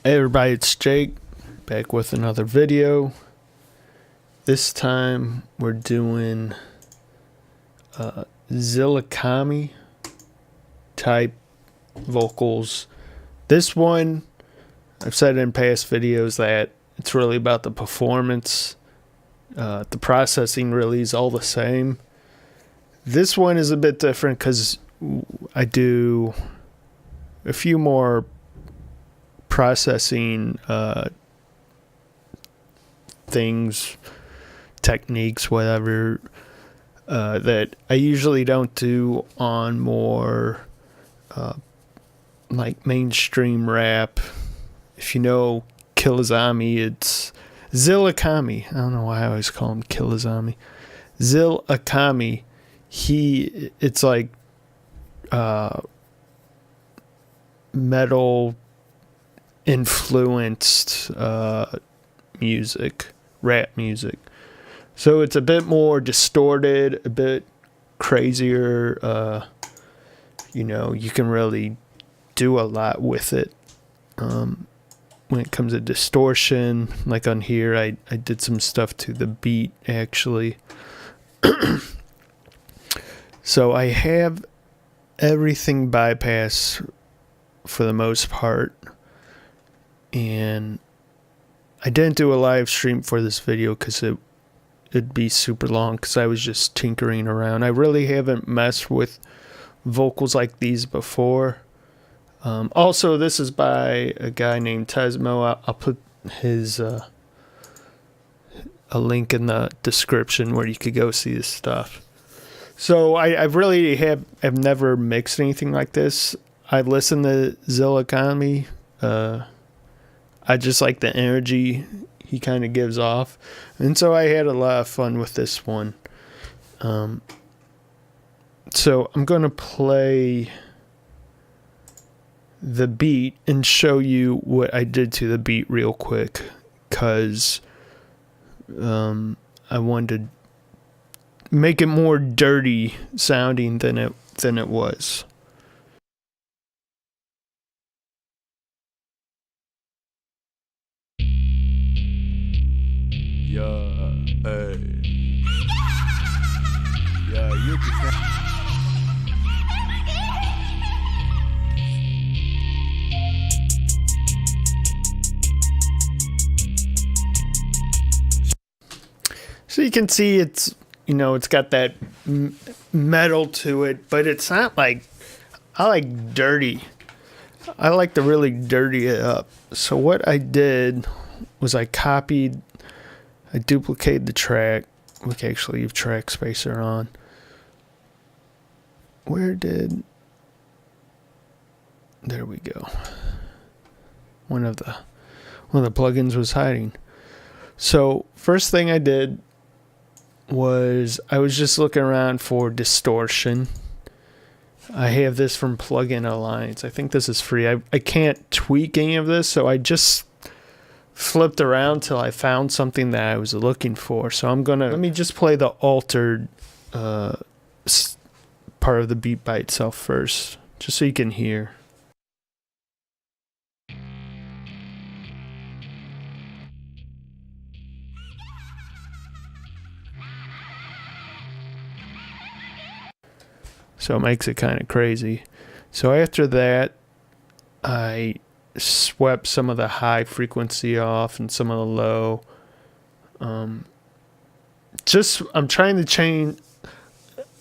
Hey everybody, it's Jake, back with another video. This time we're doing ZillaKami type vocals. This one, I've said in past videos that it's really about the performance. The processing really is all the same. This one is a bit different because I do a few more processing things, techniques, whatever, that I usually don't do on more like mainstream rap. If you know Killazami, it's ZillaKami. I don't know why I always call him Killazami. ZillaKami, it's like metal influenced music, rap music. So it's a bit more distorted, a bit crazier. You can really do a lot with it. When it comes to distortion, like on here, I did some stuff to the beat actually. So I have everything bypassed for the most part. And I didn't do a live stream for this video because it'd be super long because I was just tinkering around. I really haven't messed with vocals like these before. Also, this is by a guy named Tesmo. I'll put his a link in the description where you could go see his stuff. So I really have never mixed anything like this. I listened to ZillaKami. I just like the energy he kind of gives off. And so I had a lot of fun with this one. So I'm going to play the beat and show you what I did to the beat real quick. Because I wanted to make it more dirty sounding than it was. Yeah, hey. Yeah, you can. So you can see it's got that metal to it, but it's not like, I like dirty. I like to really dirty it up. So what I did was I duplicated the track. We can actually leave track spacer on. There we go. One of the plugins was hiding. So first thing I did was I was just looking around for distortion. I have this from Plugin Alliance. I think this is free. I can't tweak any of this, so I just flipped around till I found something that I was looking for. So let me just play the altered part of the beat by itself first, just so you can hear. So it makes it kind of crazy. So after that, I swept some of the high frequency off and some of the low. I'm trying to change.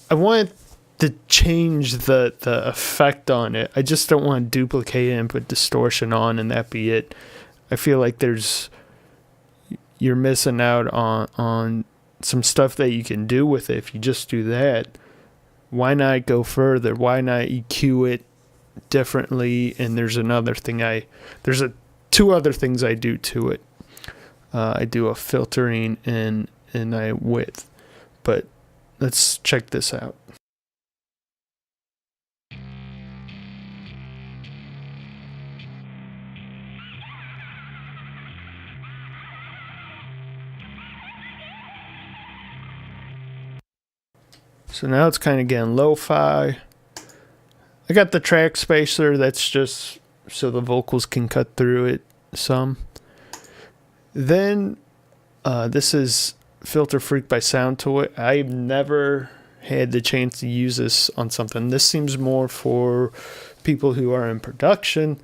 I want to change the effect on it. I just don't want to duplicate it and put distortion on and that be it. I feel like you're missing out on some stuff that you can do with it if you just do that. Why not go further? Why not EQ it differently? And there's two other things I do to it. I do a filtering and a width. But let's check this out. So now it's kind of getting lo-fi. I got the track spacer, that's just so the vocals can cut through it. some. Then this is Filter Freak by SoundToy. I've never had the chance to use this on something. This seems more for people who are in production,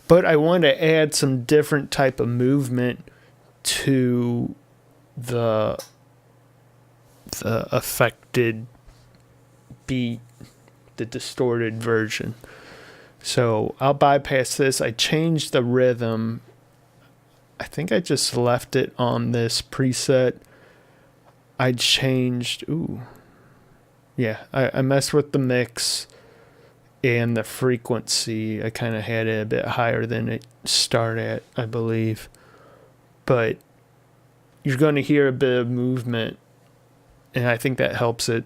but I want to add some different type of movement to the affected beat, the distorted version. So I'll bypass this. I changed the rhythm. I think I just left it on this preset. I changed, I messed with the mix and the frequency. I kind of had it a bit higher than it started at, I believe. But you're going to hear a bit of movement, and I think that helps it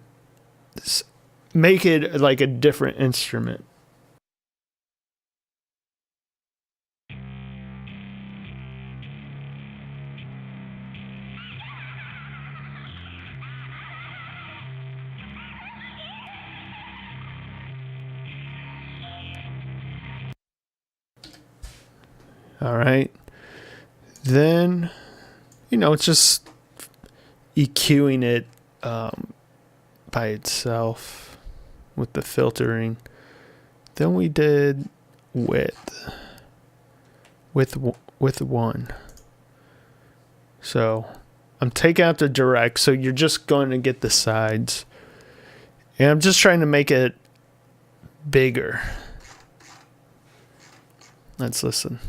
make it like a different instrument. All right. Then, it's just EQing it by itself with the filtering. Then we did width with 1. So I'm taking out the direct, so you're just going to get the sides. And I'm just trying to make it bigger. Let's listen.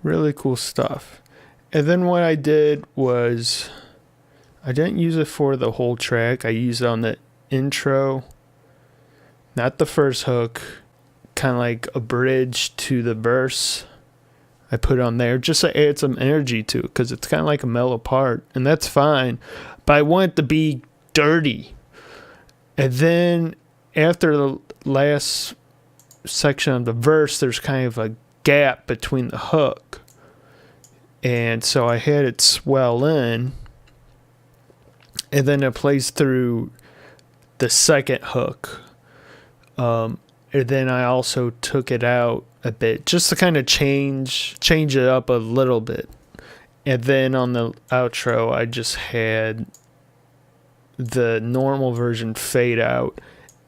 Really cool stuff. And then what I did was I didn't use it for the whole track. I used it on the intro, not the first hook, kind of like a bridge to the verse. I put on there just to add some energy to it because it's kind of like a mellow part, and that's fine. But I want it to be dirty. And then after the last section of the verse, there's kind of a gap between the hook, and so I had it swell in, and then it plays through the second hook, and then I also took it out a bit just to kind of change it up a little bit. And then on the outro I just had the normal version fade out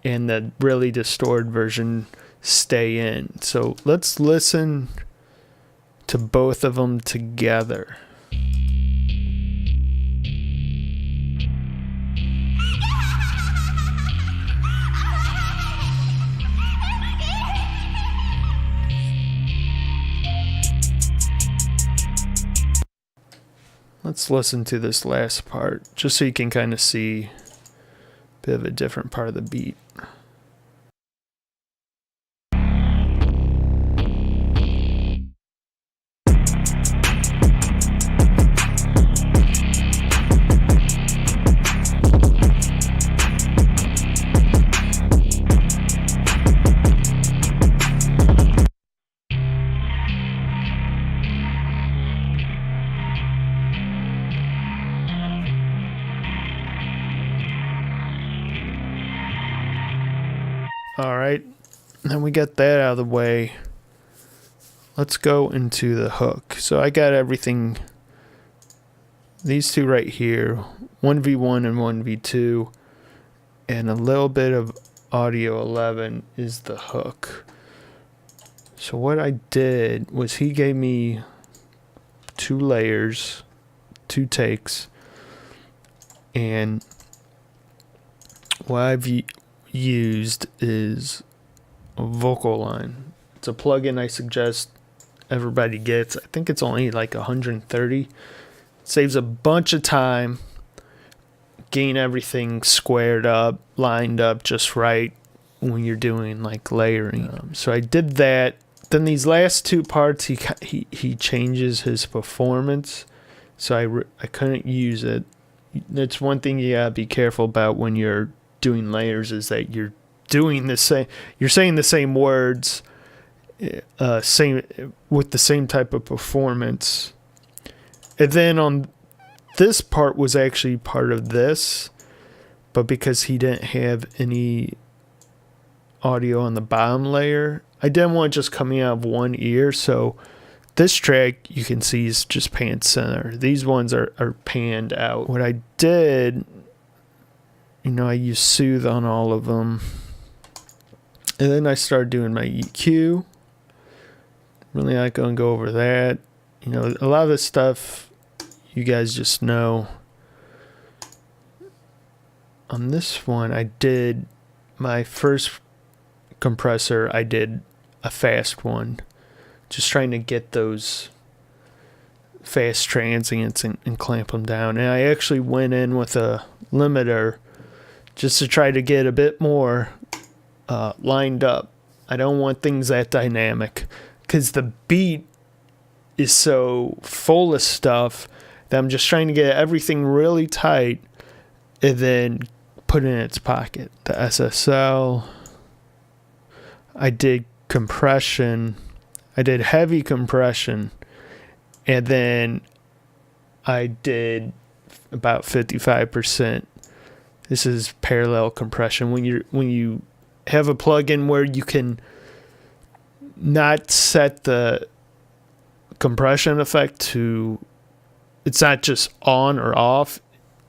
and the really distorted version stay in. So let's listen to both of them together. Let's listen to this last part just so you can kind of see a bit of a different part of the beat. All right, then we get that out of the way. Let's go into the hook. So I got everything, these two right here, 1v1 and 1v2, and a little bit of audio 11 is the hook. So what I did was he gave me 2 layers, 2 takes, and what I've used is a vocal line. It's a plugin I suggest everybody gets. I think it's only like 130. It saves a bunch of time, getting everything squared up, lined up just right when you're doing like layering. So I did that. Then these last 2 parts, he changes his performance, so I couldn't use it. That's one thing you gotta be careful about when you're doing layers, is that you're doing the same. You're saying the same words, same with the same type of performance. And then on this part was actually part of this, but because he didn't have any audio on the bottom layer, I didn't want it just coming out of one ear. So this track you can see is just pan center. These ones are panned out. What I did, I used soothe on all of them. And then I started doing my EQ. Really not going to go over that. A lot of this stuff you guys just know. On this one, I did my first compressor. I did a fast one. Just trying to get those fast transients and clamp them down. And I actually went in with a limiter just to try to get a bit more lined up. I don't want things that dynamic because the beat is so full of stuff that I'm just trying to get everything really tight and then put it in its pocket. The SSL, I did compression, I did heavy compression, and then I did about 55%. This is parallel compression. When you have a plugin where you can not set the compression effect to, it's not just on or off.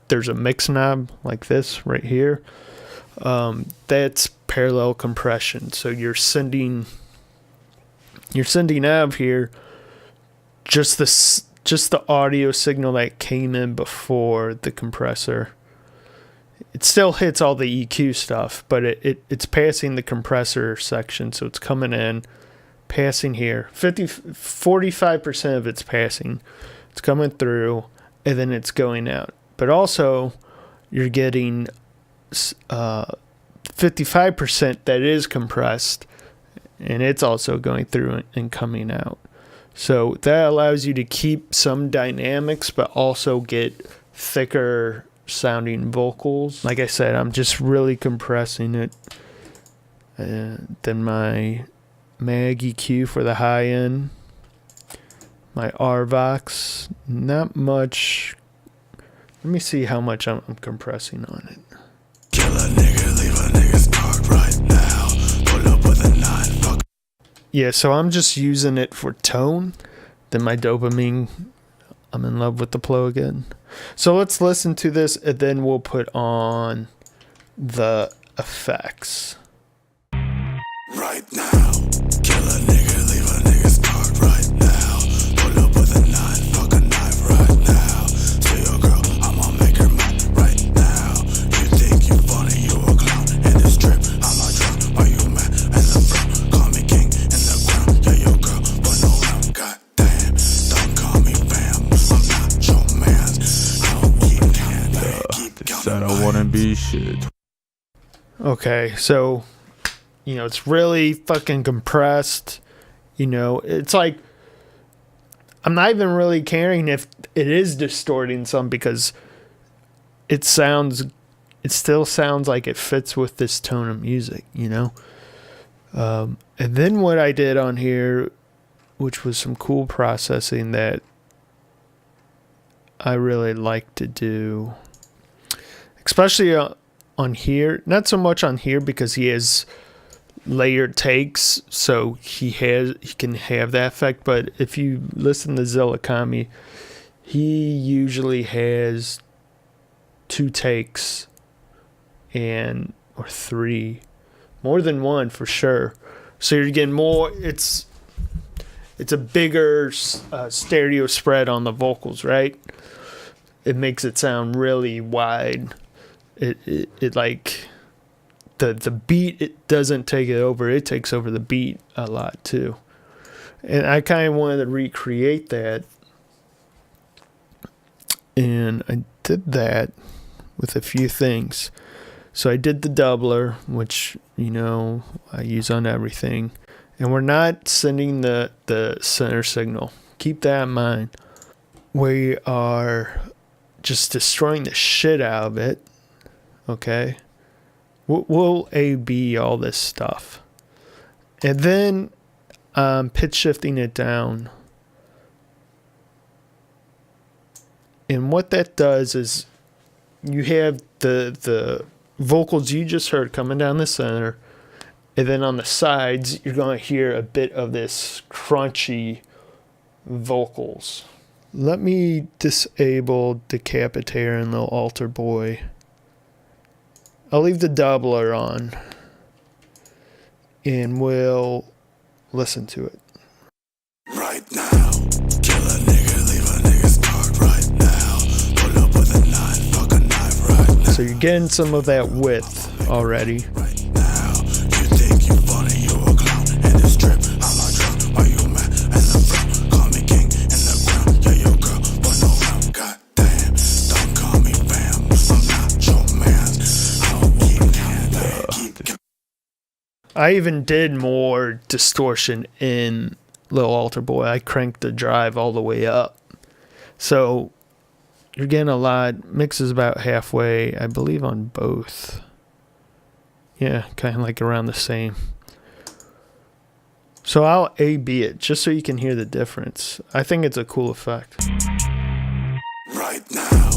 There's a mix knob like this right here. That's parallel compression. So you're sending out of here just the audio signal that came in before the compressor. It still hits all the EQ stuff, but it's passing the compressor section, so it's coming in, passing here. 45% of it's passing. It's coming through, and then it's going out. But also, you're getting 55% that is compressed, and it's also going through and coming out. So that allows you to keep some dynamics, but also get thicker sounding vocals. Like I said, I'm just really compressing it. Then my mag EQ for the high end. My RVox, not much. Let me see how much I'm compressing on it. Kill a nigga, leave a nigga spark right now. Pull up with a 9, fuck. Yeah, so I'm just using it for tone. Then my dopamine, I'm in love with the plugin. So let's listen to this, and then we'll put on the effects. Right now. Kill a nigga, leave a nigga spark right now. Pull up with a 9, fuck a knife right now. Tell your girl, I'ma make her mad right now. You think you funny, you a clown in this trip. I'ma drop, are you mad? In the front, call me king in the ground. Yeah, your girl, but no round. Goddamn, don't call me fam. I'm not your man. I don't keep candy. Keep Said I wouldn't be shit. Okay, so it's really fucking compressed. It's like I'm not even really caring if it is distorting some, because it still sounds like it fits with this tone of music, and then what I did on here, which was some cool processing that I really like to do, especially on here, not so much on here because he has layered takes, so he can have that effect. But if you listen to ZillaKami, he usually has 2 takes or 3, more than 1 for sure. So you're getting more. It's a bigger stereo spread on the vocals, right? It makes it sound really wide. It like the beat, it doesn't take it over. It takes over the beat a lot too. And I kind of wanted to recreate that. And I did that with a few things. So I did the doubler, which, I use on everything. And we're not sending the center signal. Keep that in mind. We are just destroying the shit out of it. Okay? We'll A/B all this stuff. And then pitch shifting it down. And what that does is you have the vocals you just heard coming down the center. And then on the sides, you're going to hear a bit of this crunchy vocals. Let me disable Decapitator and Little Altar Boy. I'll leave the doubler on. And we'll listen to it. Right now, kill a nigga, leave a nigga scarred right now. Pull up with a knife, fuck a knife right now. So you're getting some of that width already. Right now, you think you funny, you a clown. In the strip, I'm a drop. Why you mad? And the front, call me king in the ground. Yeah, your girl, but no round. Goddamn, don't call me fam. I'm not your man. I don't keep I even did more distortion in Little Altar Boy. I cranked the drive all the way up. So you're getting a lot. Mix is about halfway, I believe, on both. Yeah, kind of like around the same. So I'll A/B it just so you can hear the difference. I think it's a cool effect. right now.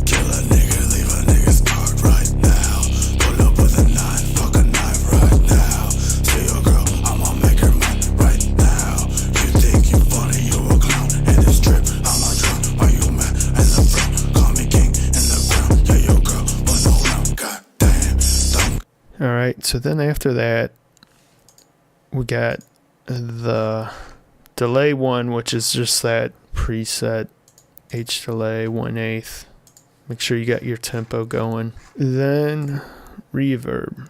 Kill a nigga, leave a nigga scarred right now. Pull up with a knife, fuck a knife right now. See your girl, I'ma make her mad right now. You think you funny, you a clown. In this trip, I'ma drown. Why you mad? In the front, call me king in the ground. Yeah, your girl, but no round. Goddamn, don't. All right, so then after that, we got the delay one, which is just that preset H delay 1/8. Make sure you got your tempo going. Then reverb.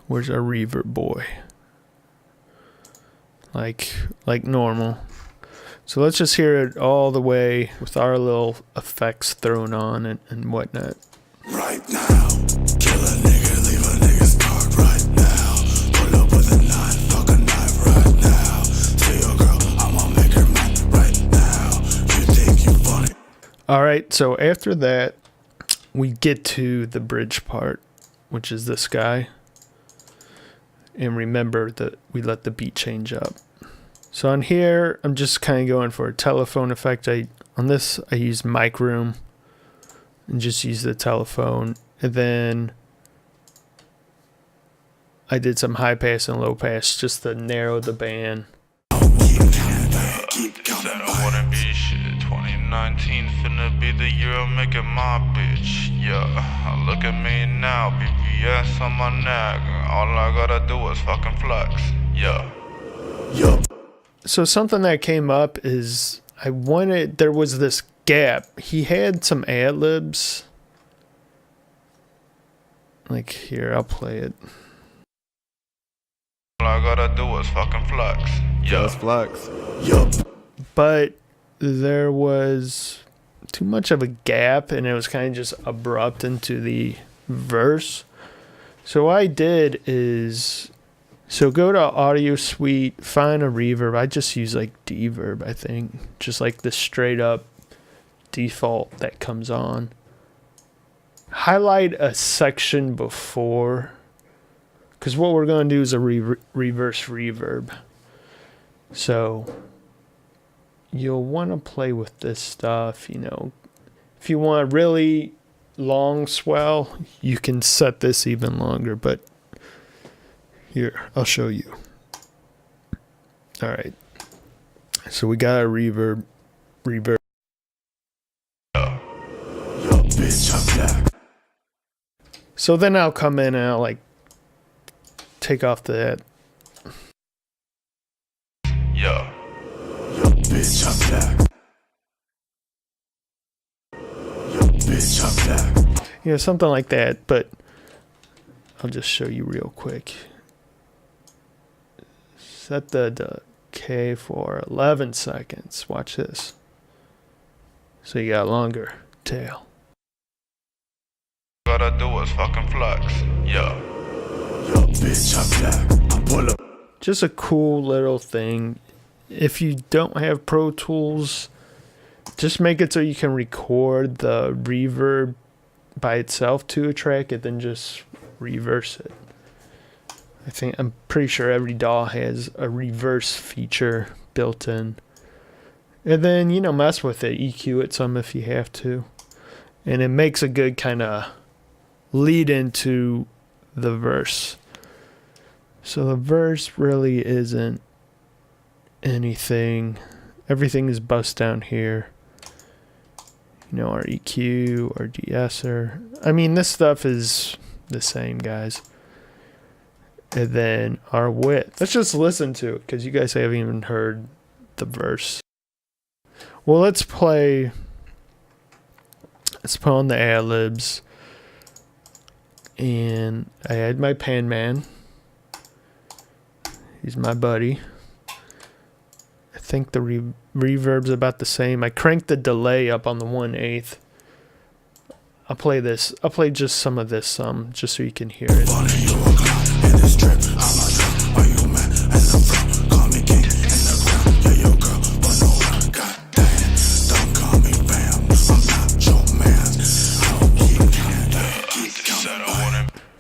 Where's our reverb boy? Like normal. So let's just hear it all the way with our little effects thrown on and whatnot. Right now, kill a nigga, leave a nigga scarred right now. Pull up with a knife, fuck a knife right now. See your girl, I'ma make her mad right now. You think you funny? All right, so after that, we get to the bridge part, which is this guy. And remember that we let the beat change up. So on here, I'm just kind of going for a telephone effect. On this, I use mic room and just use the telephone. And then I did some high pass and low pass just to narrow the band. Keep coming Said I by. wouldn't be shit. 2019 finna be the year I'm making my bitch. Yeah, look at me now, BBS on my neck. All I gotta do is fucking flex. Yeah. Yup. So something that came up is there was this gap. He had some ad-libs. Like here, I'll play it. All I gotta do is fucking flex. Yeah. Just flex. Yup. But there was too much of a gap and it was kind of just abrupt into the verse. So what I did is, go to Audio Suite, find a reverb. I just use like Deverb, I think. Just like the straight up default that comes on. Highlight a section before, because what we're going to do is a reverse reverb. So you'll want to play with this stuff, If you want a really long swell, you can set this even longer, but here, I'll show you. All right. So we got a reverb. Yup, bitch, I'm back. So then I'll come in and I'll take off that. Yeah. Yup, bitch, I'm back. Yup, bitch, I'm back. Something like that, but I'll just show you real quick. Set the decay for 11 seconds. Watch this. So you got longer tail. All I gotta do is fucking flex. Yeah. Yup, bitch, I'm back. I'm pull up. Just a cool little thing. If you don't have Pro Tools, just make it so you can record the reverb by itself to a track and then just reverse it. I'm pretty sure every DAW has a reverse feature built in. And then, mess with it, EQ it some if you have to. And it makes a good kind of lead into the verse. So the verse really isn't anything. Everything is bussed down here. Our EQ, our de-esser. This stuff is the same, guys. And then our width. Let's just listen to it because you guys haven't even heard the verse. Well, let's put on the ad-libs. And I had my pan man. He's my buddy. I think the reverb's about the same. I cranked the delay up on the 1/8. I'll play this. I'll play just some of this just so you can hear it.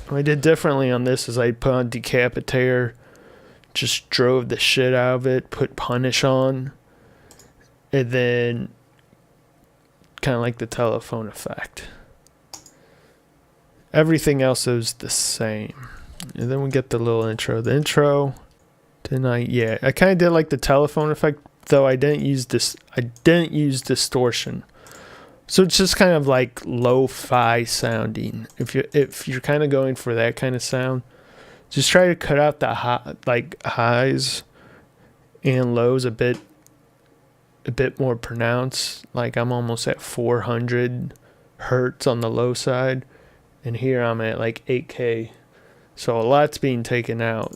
What I did differently on this is I put on Decapitator, just drove the shit out of it, put Punish on, and then kind of like the telephone effect. Everything else is the same. And then we get the little intro. The intro, I kind of did like the telephone effect, though I didn't use distortion. So it's just kind of like lo-fi sounding. If you're kind of going for that kind of sound, just try to cut out the highs and lows a bit more pronounced. Like I'm almost at 400 hertz on the low side, and here I'm at like 8K. So a lot's being taken out,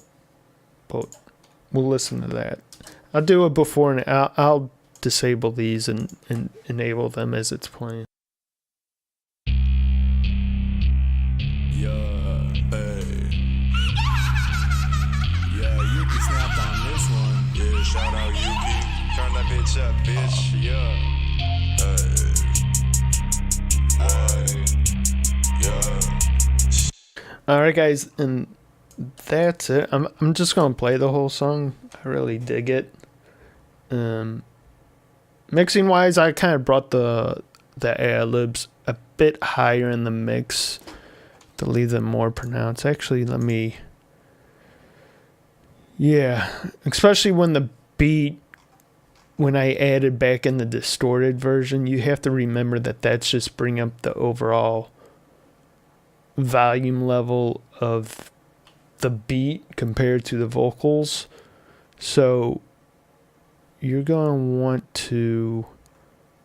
but we'll listen to that. I'll do it before and I'll disable these and enable them as it's playing. Yeah, hey. Yeah, Yuki snapped on this one. Yeah, shout out Yuki. Turn that bitch up, bitch. Yeah. Yeah. Alright, guys, and that's it. I'm just gonna play the whole song. I really dig it. Mixing wise, I kind of brought the ad-libs a bit higher in the mix to leave them more pronounced. Actually, especially when the beat, when I added back in the distorted version, you have to remember that that's just bring up the overall volume level of the beat compared to the vocals. So you're going to want to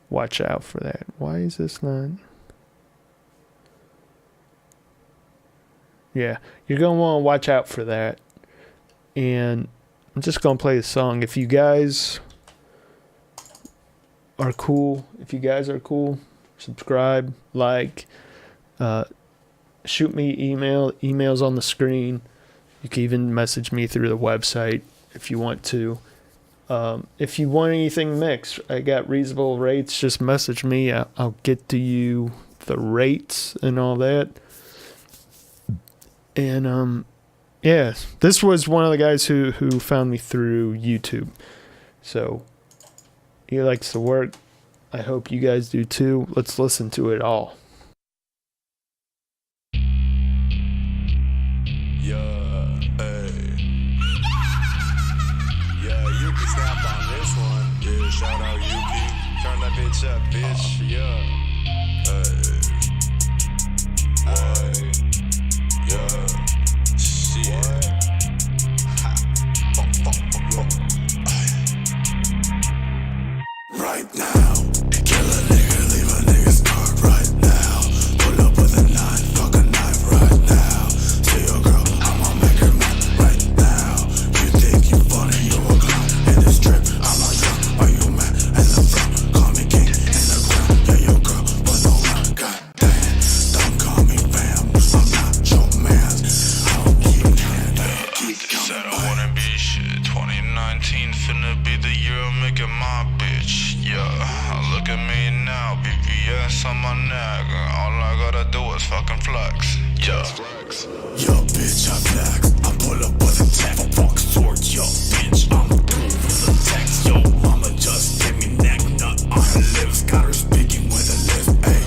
watch out for that. Why is this not? Yeah, you're going to want to watch out for that. And I'm just going to play the song. If you guys are cool, subscribe, like, shoot me emails on the screen. You can even message me through the website if you want to. If you want anything mixed, I got reasonable rates. Just message me. I'll get to you the rates and all that. And this was one of the guys who found me through YouTube. So he likes the work. I hope you guys do too. Let's listen to it all. Yeah, hey. Yeah, Yuki snapped on this one. Yeah, shout out Yuki. Turn that bitch up, bitch. Yeah. Yeah. Shit. Right now, kill a nigga, leave a nigga scarred right now. Pull up with a 9, fuck a knife right now. See your girl, I'ma make her mad right now. You think you funny, you a clown in this trip. I'm a drunk, are you mad? And the front, call me king in the ground. Yeah, your girl, but no one, goddamn. Don't call me fam, I'm not your man. I don't keep counting, keep counting. Said I wouldn't be shit. 2019 finna be the year of making my bitch. Yeah, look at me now, BBS on my neck. All I gotta do is fucking flex. Yeah. Yo, bitch, I flex. I pull up with a tech. Fuck sword, yo, bitch, I'm cool with a text. Yo, mama just give me neck nut on her lips. Got her speaking with a lisp. Ay,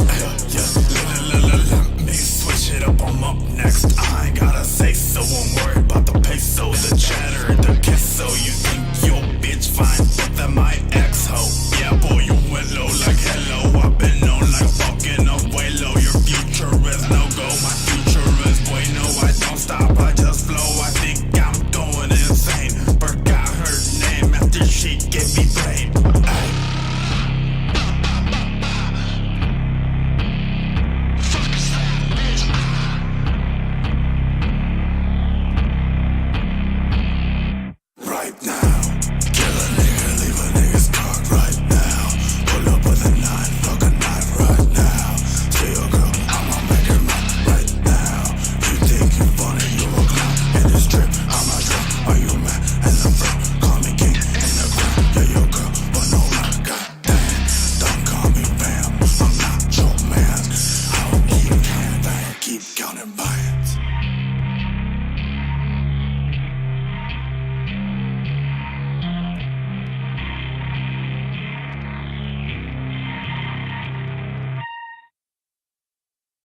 let me switch it up, I'm up next. I ain't gotta say so, won't worry about the peso, the cheddar, the queso. You think yo, bitch, fine, but that my ex-ho. Yeah, boy, you went low like hello. I've been known like fucking abuelo. Your future is no-go, my future is bueno. I don't stop, I just flow. I think I'm going insane. Forgot her name after she gave me brain. Ay. Right now, kill a nigga, leave a nigga's cock right now. Pull up with a 9, fuck a knife right now. See your girl, I'ma make her mad right now. You think you funny, you a clown. In this trip, I'm a drunk, are you mad? And the front, call me king in the ground. Yeah, your girl, but no man, goddamn. Don't call me fam, I'm not your man. I don't keep hand, I keep counting by.